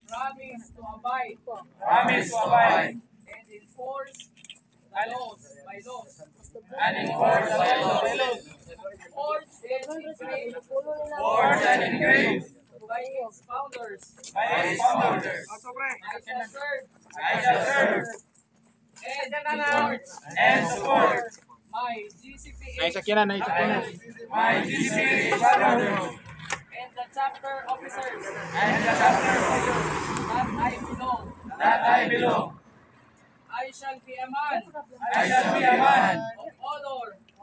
promise to abide promise to abide and enforce the laws by laws and enforce the laws forged forged and engraved by its founders. by its founders. I shall serve and support my GCPH My GCPH brotherhood and the chapter officers and the chapter officers that I belong. I I shall be a man shall be a man of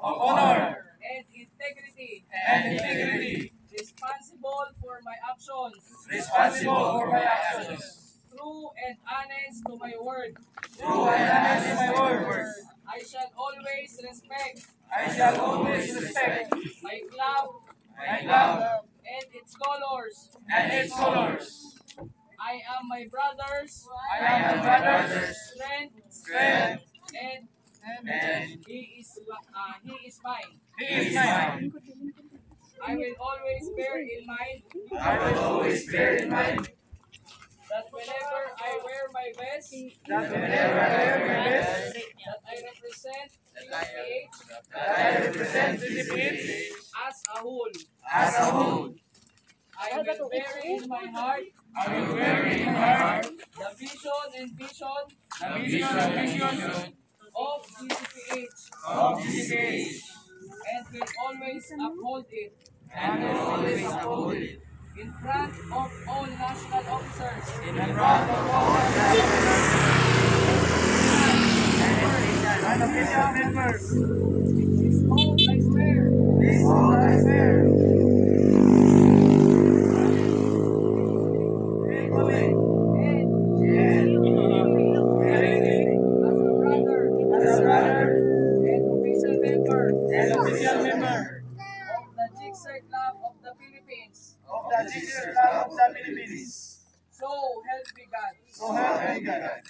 of honor and integrity, and integrity, responsible for my actions, responsible for my actions, true and honest to my word. true and honest in my word. I shall always respect I shall always respect my club my club and its colors. and its colors. I am my brother's I am my brother's strength, strength, and he is mine. he is mine. I will always bear in mind I will always bear in mind that whenever I wear my vest, that whenever I wear my vest, that I represent PCH that I represent GCPH as a whole. as a whole. I will bear in my heart I will bear in my heart the vision the vision of GCPH of GCPH and will always uphold it and will always uphold it in front of all national officers in front of all and official members. This oath I swear This oath I swear faithfully and and willingly as as a a brother and official member and official member of the Jigsaw Club of the Philippines. of the Jigsaw Club of the Philippines. So help me God. So help me God.